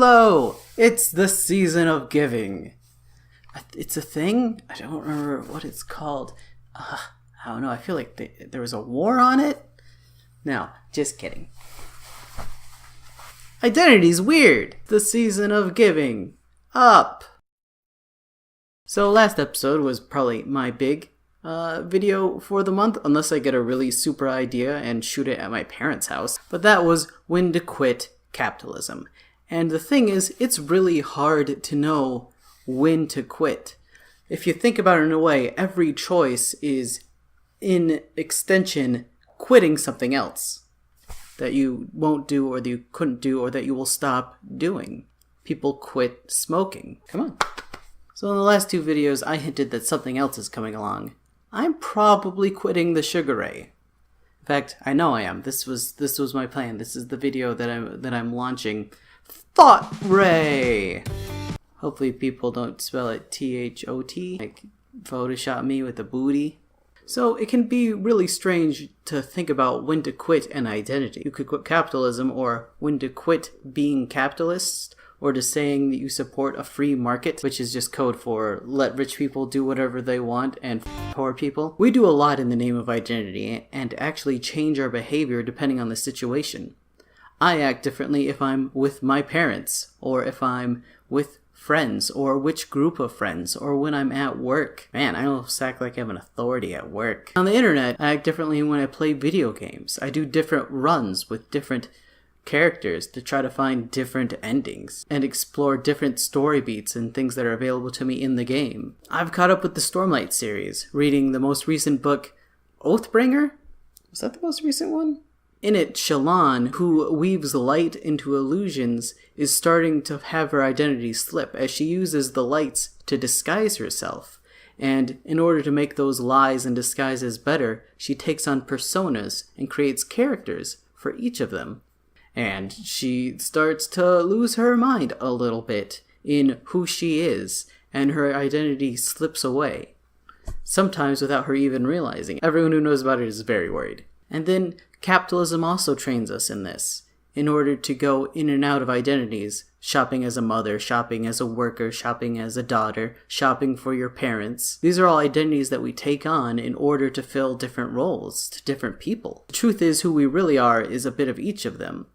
Hello! It's the season of giving. It's a thing? I don't remember what it's called. I don't know. I feel like there was a war on it. No, just kidding. Identity's weird. The season of giving. Up. So last episode was probably my big video for the month, unless I get a really super idea and shoot it at my parents' house. But that was when to quit capitalism. And the thing is, it's really hard to know when to quit. If you think about it in a way, every choice is, in extension, quitting something else that you won't do or that you couldn't do or that you will stop doing. People quit smoking. Come on. So in the last two videos, I hinted that something else is coming along. I'm probably quitting TheSugarRay. In fact, I know I am. This was my plan. This is the video that I'm launching. ThoughtRay! Hopefully people don't spell it T-H-O-T, like Photoshop me with a booty. So it can be really strange to think about when to quit an identity. You could quit capitalism, or when to quit being capitalist, or to saying that you support a free market, which is just code for let rich people do whatever they want and poor people. We do a lot in the name of identity and actually change our behavior depending on the situation. I act differently if I'm with my parents, or if I'm with friends, or which group of friends, or when I'm at work. Man, I almost act like I'm an authority at work. On the internet, I act differently when I play video games. I do different runs with different characters to try to find different endings and explore different story beats and things that are available to me in the game. I've caught up with the Stormlight series, reading the most recent book, Oathbringer? Was that the most recent one? In it, Shallan, who weaves light into illusions, is starting to have her identity slip as she uses the lights to disguise herself. And in order to make those lies and disguises better, she takes on personas and creates characters for each of them. And she starts to lose her mind a little bit in who she is, and her identity slips away. Sometimes without her even realizing it. Everyone who knows about it is very worried. And then capitalism also trains us in this, in order to go in and out of identities, shopping as a mother, shopping as a worker, shopping as a daughter, shopping for your parents. These are all identities that we take on in order to fill different roles to different people. The truth is, who we really are is a bit of each of them.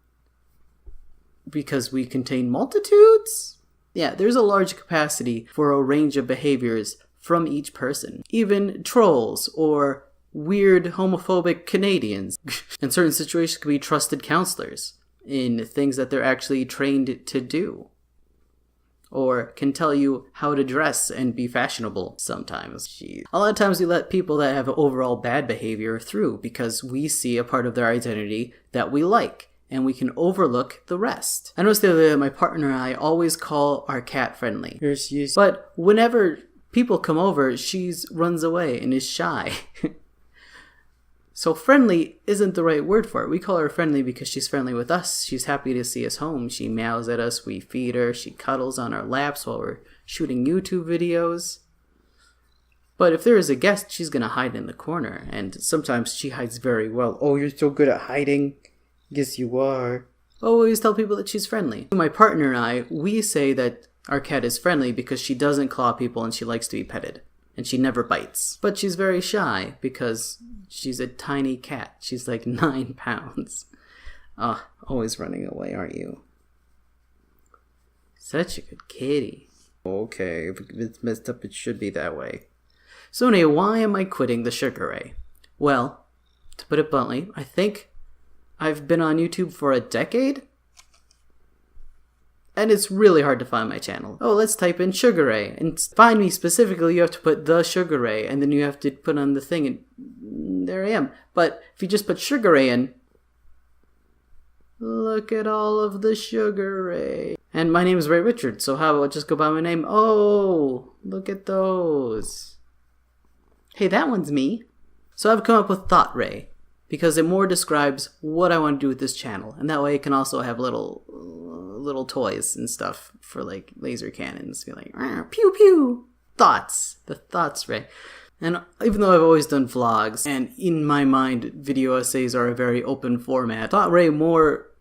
Because we contain multitudes? Yeah, there's a large capacity for a range of behaviors from each person. Even trolls or weird homophobic Canadians. In certain situations could be trusted counselors in things that they're actually trained to do. Or can tell you how to dress and be fashionable sometimes. Jeez. A lot of times we let people that have overall bad behavior through because we see a part of their identity that we like. And we can overlook the rest. I noticed the other day that my partner and I always call our cat Friendly. Here she is. But whenever people come over, she runs away and is shy. So friendly isn't the right word for it. We call her Friendly because she's friendly with us. She's happy to see us home. She meows at us, we feed her, she cuddles on our laps while we're shooting YouTube videos. But if there is a guest, she's gonna hide in the corner. And sometimes she hides very well. Oh, you're so good at hiding. Yes, you are. I always tell people that she's friendly. My partner and I, we say that our cat is friendly because she doesn't claw people and she likes to be petted. And she never bites. But she's very shy because she's a tiny cat. She's like 9 pounds. Always running away, aren't you? Such a good kitty. Okay, if it's messed up, it should be that way. So anyway, why am I quitting TheSugarRay? Well, to put it bluntly, I think I've been on YouTube for a decade, and it's really hard to find my channel. Oh, let's type in TheSugarRay, and find me specifically, you have to put TheSugarRay, and then you have to put on the thing, and there I am. But if you just put TheSugarRay in, look at all of TheSugarRay. And my name is Ray Richard, so how about just go by my name? Oh, look at those. Hey, that one's me. So I've come up with ThoughtRay, because it more describes what I want to do with this channel. And that way it can also have little toys and stuff for like laser cannons. Be like, pew pew, thoughts. The ThoughtRay. And even though I've always done vlogs, and in my mind video essays are a very open format, ThoughtRay more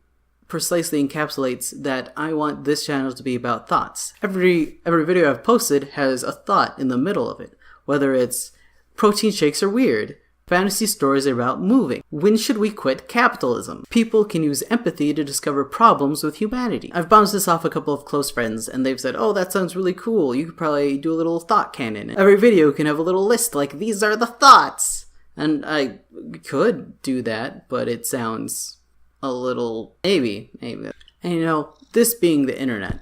precisely encapsulates that I want this channel to be about thoughts. Every video I've posted has a thought in the middle of it, whether it's protein shakes are weird, fantasy stories are about moving, when should we quit capitalism, people can use empathy to discover problems with humanity. I've bounced this off a couple of close friends and they've said, oh, that sounds really cool, you could probably do a little thought canon. Every video can have a little list like, these are the thoughts. And I could do that, but it sounds a little, maybe. And this being the internet,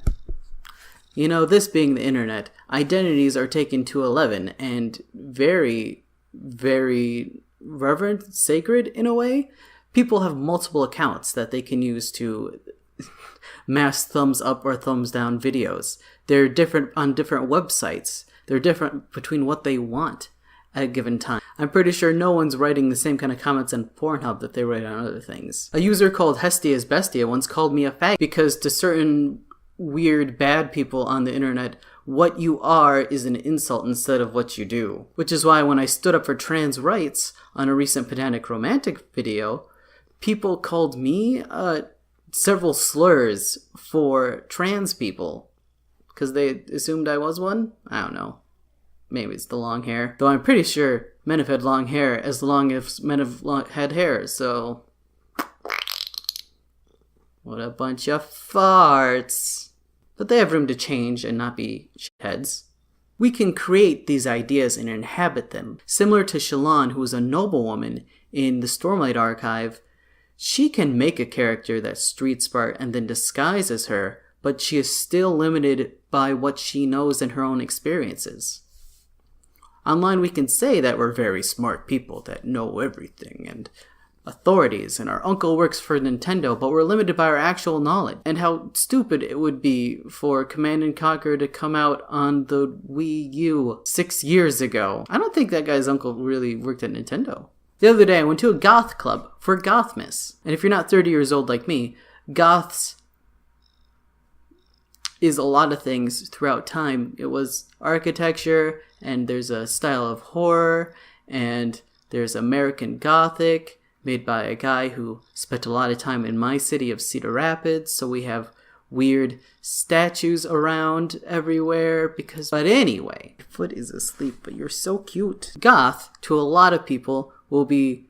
identities are taken to 11 and very, very reverent, sacred in a way. People have multiple accounts that they can use to mass thumbs up or thumbs down videos. They're different on different websites. They're different between what they want at a given time. I'm pretty sure no one's writing the same kind of comments on Pornhub that they write on other things. A user called Hestia's Bestia once called me a fag because to certain weird bad people on the internet, what you are is an insult instead of what you do. Which is why when I stood up for trans rights on a recent Pedantic Romantic video, people called me several slurs for trans people. Because they assumed I was one? I don't know. Maybe it's the long hair. Though I'm pretty sure men have had long hair as long as men have had hair, so... What a bunch of farts. But they have room to change and not be shitheads. We can create these ideas and inhabit them. Similar to Shalon, who is a noblewoman in the Stormlight Archive, she can make a character that's street smart and then disguise as her, but she is still limited by what she knows and her own experiences. Online we can say that we're very smart people that know everything and authorities, and our uncle works for Nintendo, but we're limited by our actual knowledge. And how stupid it would be for Command & Conquer to come out on the Wii U 6 years ago. I don't think that guy's uncle really worked at Nintendo. The other day I went to a goth club for Gothmas. And if you're not 30 years old like me, goths is a lot of things throughout time. It was architecture, and there's a style of horror, and there's American Gothic, made by a guy who spent a lot of time in my city of Cedar Rapids, so we have weird statues around everywhere But anyway, your foot is asleep, but you're so cute. Goth, to a lot of people, will be,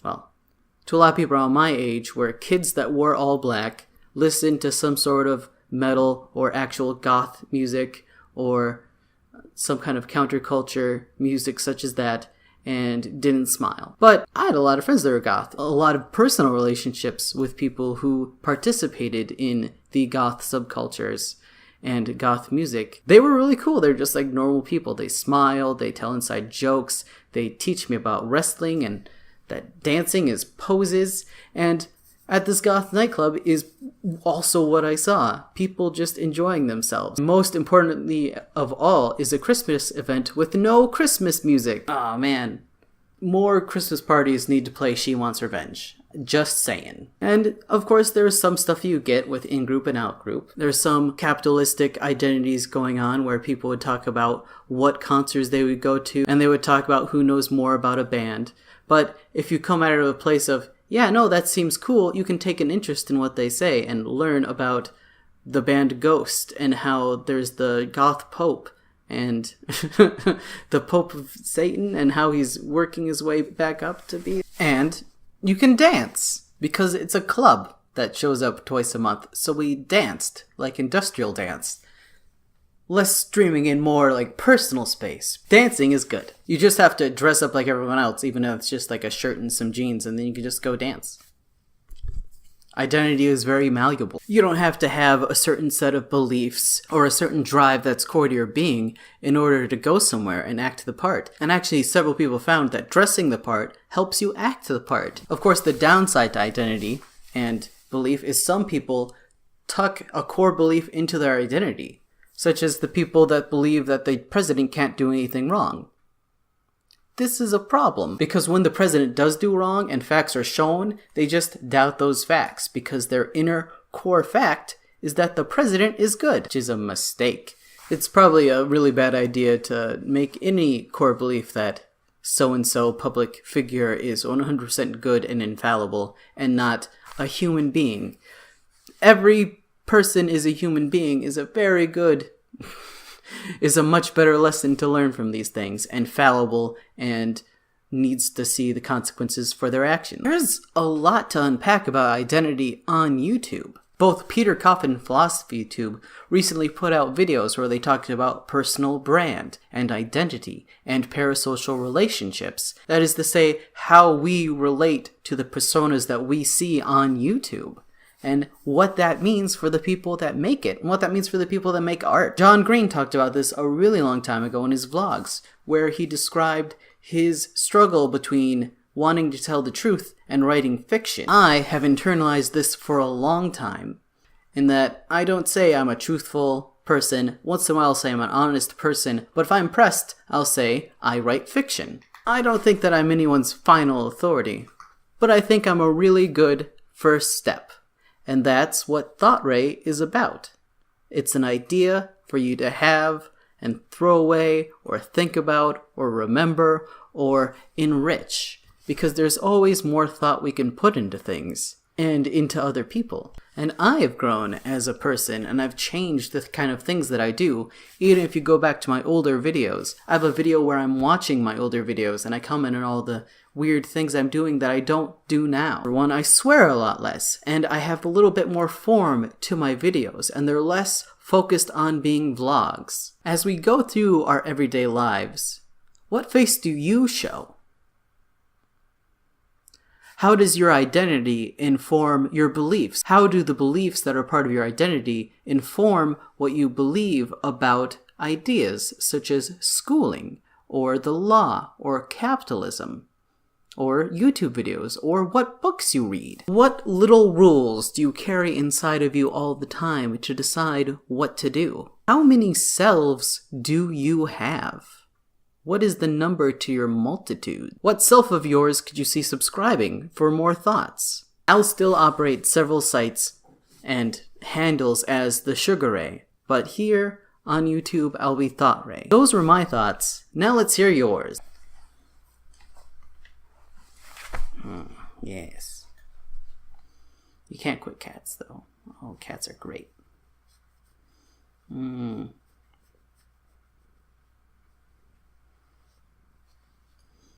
to a lot of people around my age, were kids that wore all black, listened to some sort of metal or actual goth music or some kind of counterculture music such as that, and didn't smile. But I had a lot of friends that were goth, a lot of personal relationships with people who participated in the goth subcultures and goth music. They were really cool. They're just like normal people. They smile, they tell inside jokes, they teach me about wrestling and that dancing is poses, and at this goth nightclub is also what I saw. People just enjoying themselves. Most importantly of all is a Christmas event with no Christmas music. Aw, man. More Christmas parties need to play She Wants Revenge. Just saying. And, of course, there's some stuff you get with in-group and out-group. There's some capitalistic identities going on where people would talk about what concerts they would go to, and they would talk about who knows more about a band. But if you come out of a place of, yeah, no, that seems cool, you can take an interest in what they say and learn about the band Ghost and how there's the goth pope and the Pope of Satan and how he's working his way back up to be. And you can dance because it's a club that shows up twice a month. So we danced like industrial dance. Less streaming in, more like personal space. Dancing is good. You just have to dress up like everyone else, even if it's just like a shirt and some jeans, and then you can just go dance. Identity is very malleable. You don't have to have a certain set of beliefs or a certain drive that's core to your being in order to go somewhere and act the part. And actually, several people found that dressing the part helps you act the part. Of course, the downside to identity and belief is some people tuck a core belief into their identity, such as the people that believe that the president can't do anything wrong. This is a problem, because when the president does do wrong and facts are shown, they just doubt those facts, because their inner core fact is that the president is good, which is a mistake. It's probably a really bad idea to make any core belief that so-and-so public figure is 100% good and infallible, and not a human being. every person is a human being is a very good, is a much better lesson to learn from these things, and fallible, and needs to see the consequences for their actions. There's a lot to unpack about identity on YouTube. Both Peter Coffin Philosophy Tube recently put out videos where they talked about personal brand and identity and parasocial relationships. That is to say, how we relate to the personas that we see on YouTube, and what that means for the people that make it, and what that means for the people that make art. John Green talked about this a really long time ago in his vlogs, where he described his struggle between wanting to tell the truth and writing fiction. I have internalized this for a long time, in that I don't say I'm a truthful person. Once in a while I'll say I'm an honest person, but if I'm pressed, I'll say I write fiction. I don't think that I'm anyone's final authority, but I think I'm a really good first step. And that's what TheSugarRay is about. It's an idea for you to have and throw away, or think about, or remember, or enrich. Because there's always more thought we can put into things, and into other people. And I have grown as a person, and I've changed the kind of things that I do. Even if you go back to my older videos, I have a video where I'm watching my older videos, and I comment on all the weird things I'm doing that I don't do now. For one, I swear a lot less, and I have a little bit more form to my videos, and they're less focused on being vlogs. As we go through our everyday lives, what face do you show? How does your identity inform your beliefs? How do the beliefs that are part of your identity inform what you believe about ideas such as schooling, or the law, or capitalism, or YouTube videos, or what books you read? What little rules do you carry inside of you all the time to decide what to do? How many selves do you have? What is the number to your multitude? What self of yours could you see subscribing for more thoughts? I'll still operate several sites and handles as TheSugarRay, but here on YouTube I'll be TheSugarRay. Those were my thoughts. Now let's hear yours. Yes. You can't quit cats though. Oh, cats are great.